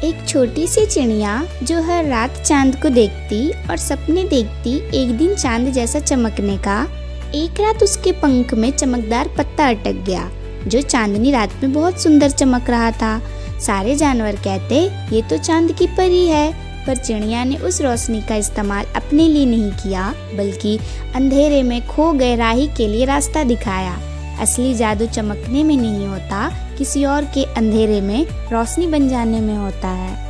एक छोटी सी चिड़िया जो हर रात चांद को देखती और सपने देखती एक दिन चांद जैसा चमकने का। एक रात उसके पंख में चमकदार पत्ता अटक गया जो चांदनी रात में बहुत सुंदर चमक रहा था। सारे जानवर कहते ये तो चांद की परी है, पर चिड़िया ने उस रोशनी का इस्तेमाल अपने लिए नहीं किया बल्कि अंधेरे में खो गए राही के लिए रास्ता दिखाया। असली जादू चमकने में नहीं होता, किसी और के अंधेरे में रोशनी बन जाने में होता है।